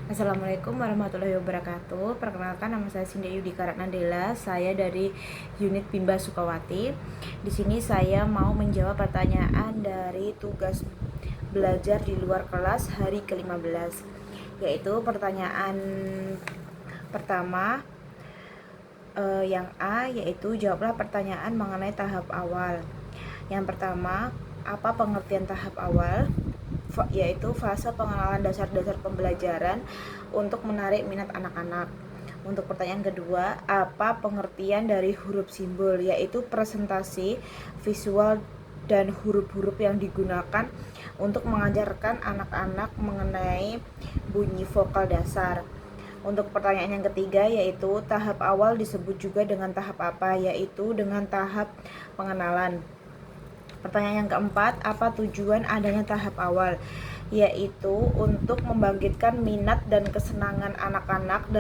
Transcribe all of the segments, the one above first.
Assalamualaikum warahmatullahi wabarakatuh. Perkenalkan, nama saya Sinda Yudika Ratnandela. Saya dari unit Bimba Sukawati. Di sini saya mau menjawab pertanyaan dari tugas belajar di luar kelas hari ke-15, yaitu pertanyaan pertama yang A, yaitu jawablah pertanyaan mengenai tahap awal. Yang pertama, apa pengertian tahap awal? Yaitu fase pengenalan dasar-dasar pembelajaran untuk menarik minat anak-anak. Untuk pertanyaan kedua, apa pengertian dari huruf simbol? Yaitu presentasi visual dan huruf-huruf yang digunakan untuk mengajarkan anak-anak mengenai bunyi vokal dasar. Untuk pertanyaan yang ketiga, yaitu tahap awal disebut juga dengan tahap apa? Yaitu dengan tahap pengenalan. Pertanyaan yang keempat, apa tujuan adanya tahap awal? Yaitu untuk membangkitkan minat dan kesenangan anak-anak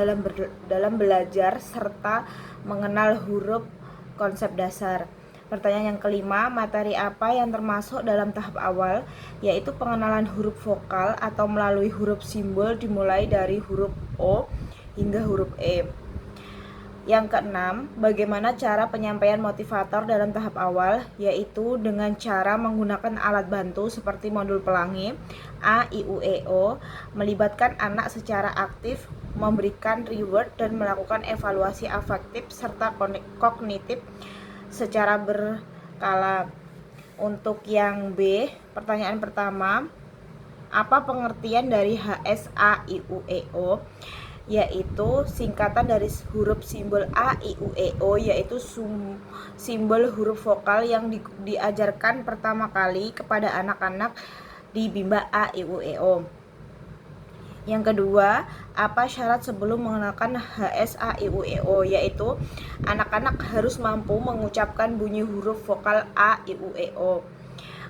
dalam belajar serta mengenal huruf konsep dasar. Pertanyaan yang kelima, materi apa yang termasuk dalam tahap awal? Yaitu pengenalan huruf vokal atau melalui huruf simbol dimulai dari huruf O hingga huruf E. Yang keenam, bagaimana cara penyampaian motivator dalam tahap awal? Yaitu dengan cara menggunakan alat bantu seperti modul pelangi, A, I, U, E, O, melibatkan anak secara aktif, memberikan reward dan melakukan evaluasi afektif serta kognitif secara berkala. Untuk yang B, pertanyaan pertama, apa pengertian dari HSAIUEO? Yaitu singkatan dari huruf simbol A, I, U, E, O, yaitu simbol huruf vokal yang diajarkan pertama kali kepada anak-anak di Bimba A, I, U, E, O. Yang kedua, apa syarat sebelum mengenalkan HSAIUEO? Yaitu anak-anak harus mampu mengucapkan bunyi huruf vokal A, I, U, E, O.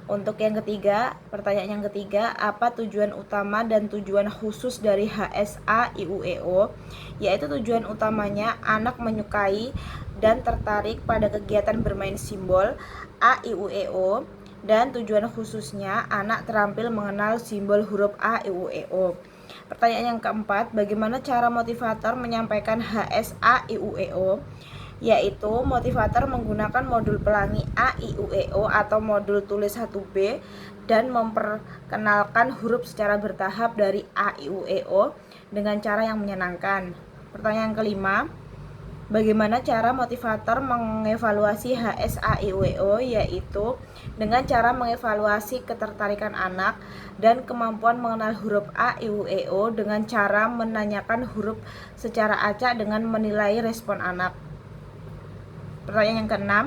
Untuk yang ketiga, pertanyaan yang ketiga, apa tujuan utama dan tujuan khusus dari HSAIUEO? Yaitu tujuan utamanya anak menyukai dan tertarik pada kegiatan bermain simbol A, I, U, E, O, dan tujuan khususnya anak terampil mengenal simbol huruf A, I, U, E, O. Pertanyaan yang keempat, bagaimana cara motivator menyampaikan HSAIUEO? Yaitu motivator menggunakan modul pelangi A, I, U, E, O atau modul tulis 1B dan memperkenalkan huruf secara bertahap dari A, I, U, E, O dengan cara yang menyenangkan. Pertanyaan kelima, bagaimana cara motivator mengevaluasi HSAIUEO? Yaitu dengan cara mengevaluasi ketertarikan anak dan kemampuan mengenal huruf A, I, U, E, O dengan cara menanyakan huruf secara acak dengan menilai respon anak. Pertanyaan yang keenam,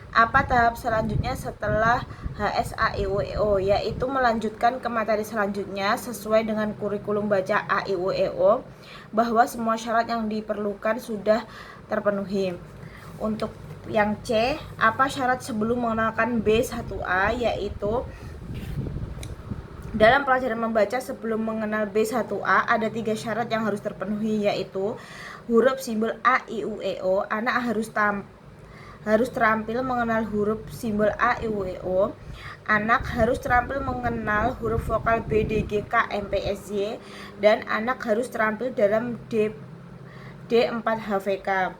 apa tahap selanjutnya setelah HSAIUEO? Yaitu melanjutkan ke materi selanjutnya sesuai dengan kurikulum baca AIUEO bahwa semua syarat yang diperlukan sudah terpenuhi. Untuk yang C, apa syarat sebelum mengenalkan B1A? Yaitu dalam pelajaran membaca sebelum mengenal B1A ada 3 syarat yang harus terpenuhi, yaitu huruf simbol A, I, U, E, O, anak harus terampil mengenal huruf simbol A, I, U, E, O. Anak harus terampil mengenal huruf vokal B, D, G, K, M, P, S, Y. Dan anak harus terampil dalam D4HVK.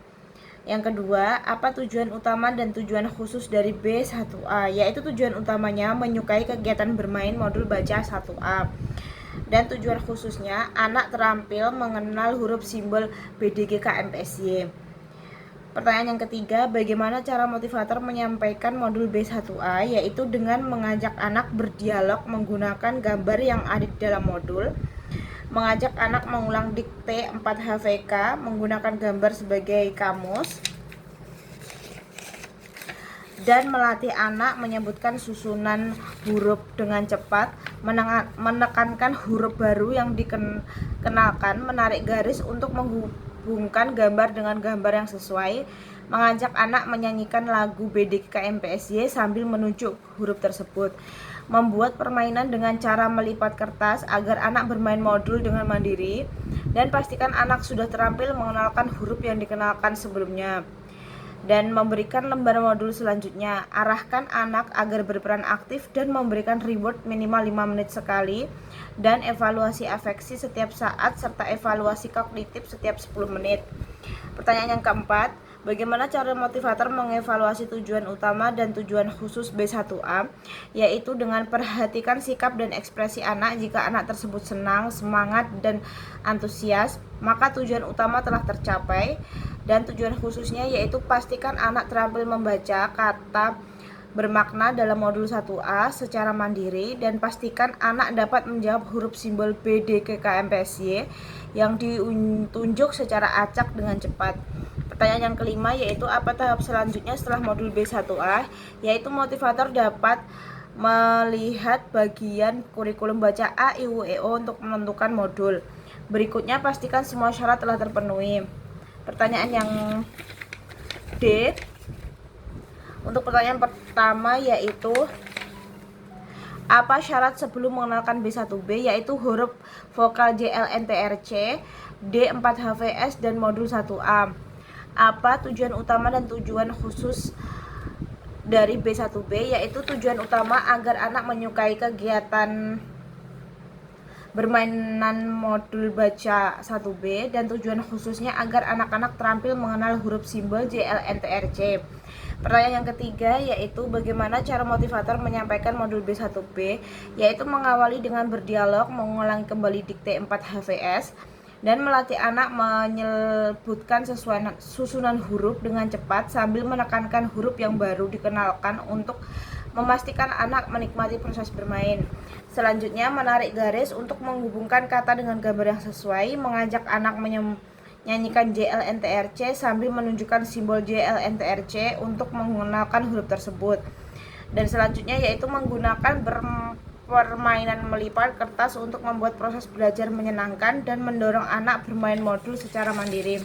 Yang kedua, apa tujuan utama dan tujuan khusus dari B1A? Yaitu tujuan utamanya menyukai kegiatan bermain modul baca 1A. Dan tujuan khususnya anak terampil mengenal huruf simbol B, D, G, K, M, P, S, Y. Pertanyaan yang ketiga, bagaimana cara motivator menyampaikan modul B1A? Yaitu dengan mengajak anak berdialog menggunakan gambar yang ada di dalam modul, mengajak anak mengulang dikte 4HVK menggunakan gambar sebagai kamus, dan melatih anak menyebutkan susunan huruf dengan cepat, menekankan huruf baru yang dikenalkan, menarik garis untuk menghubungkan gambar dengan gambar yang sesuai, mengajak anak menyanyikan lagu BDKMPSY sambil menunjuk huruf tersebut, membuat permainan dengan cara melipat kertas agar anak bermain modul dengan mandiri, dan pastikan anak sudah terampil mengenalkan huruf yang dikenalkan sebelumnya. dan memberikan lembar modul selanjutnya. Arahkan anak agar berperan aktif dan memberikan reward minimal 5 menit sekali, dan evaluasi afeksi setiap saat serta evaluasi kognitif setiap 10 menit. Pertanyaan yang keempat, bagaimana cara motivator mengevaluasi tujuan utama dan tujuan khusus B1A, yaitu dengan perhatikan sikap dan ekspresi anak. Jika anak tersebut senang, semangat, dan antusias, maka tujuan utama telah tercapai. Dan tujuan khususnya yaitu pastikan anak terampil membaca kata bermakna dalam modul 1A secara mandiri, dan pastikan anak dapat menjawab huruf simbol B, D, K, K, M, P, S, Y yang ditunjuk secara acak dengan cepat. Pertanyaan yang kelima yaitu apa tahap selanjutnya setelah modul B1A, yaitu motivator dapat melihat bagian kurikulum baca A, I, U, E, O untuk menentukan modul. Berikutnya pastikan semua syarat telah terpenuhi. Pertanyaan yang D, untuk pertanyaan pertama yaitu apa syarat sebelum mengenalkan B1B, yaitu huruf vokal J, L, N, T, R, C, D, 4 HVS, dan modul 1A. Apa tujuan utama dan tujuan khusus dari B1B, yaitu tujuan utama agar anak menyukai kegiatan bermainan modul baca 1B, dan tujuan khususnya agar anak-anak terampil mengenal huruf simbol J, L, N, T, R, C. Pertanyaan yang ketiga yaitu bagaimana cara motivator menyampaikan modul B1B, yaitu mengawali dengan berdialog, mengulangi kembali dikte 4 HVS, dan melatih anak menyebutkan susunan huruf dengan cepat sambil menekankan huruf yang baru dikenalkan untuk memastikan anak menikmati proses bermain. Selanjutnya, menarik garis untuk menghubungkan kata dengan gambar yang sesuai, mengajak anak menyanyikan JLNTRC sambil menunjukkan simbol JLNTRC untuk mengenalkan huruf tersebut. Dan selanjutnya yaitu menggunakan permainan melipat kertas untuk membuat proses belajar menyenangkan dan mendorong anak bermain modul secara mandiri.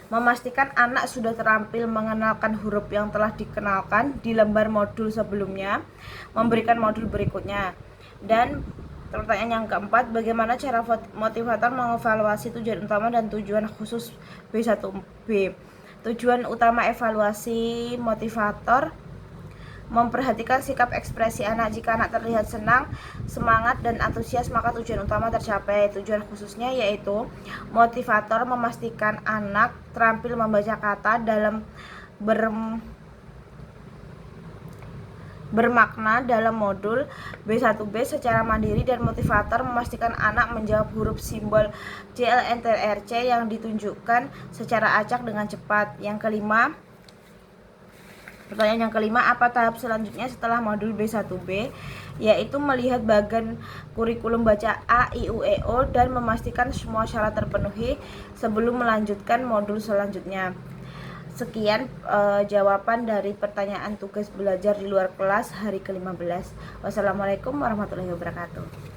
Memastikan anak sudah terampil mengenalkan huruf yang telah dikenalkan di lembar modul sebelumnya, memberikan modul berikutnya. Dan pertanyaan yang keempat, bagaimana cara motivator mengevaluasi tujuan utama dan tujuan khusus B1B. Tujuan utama evaluasi motivator memperhatikan sikap ekspresi anak. Jika anak terlihat senang, semangat, dan antusias, maka tujuan utama tercapai. Tujuan khususnya yaitu motivator memastikan anak terampil membaca kata dalam bermakna dalam modul B1B secara mandiri, dan motivator memastikan anak menjawab huruf simbol JLNTRC yang ditunjukkan secara acak dengan cepat. Pertanyaan yang kelima, apa tahap selanjutnya setelah modul B1B, yaitu melihat bagian kurikulum baca A, I, U, E, O, dan memastikan semua syarat terpenuhi sebelum melanjutkan modul selanjutnya. Sekian jawaban dari pertanyaan tugas belajar di luar kelas hari ke-15. Wassalamualaikum warahmatullahi wabarakatuh.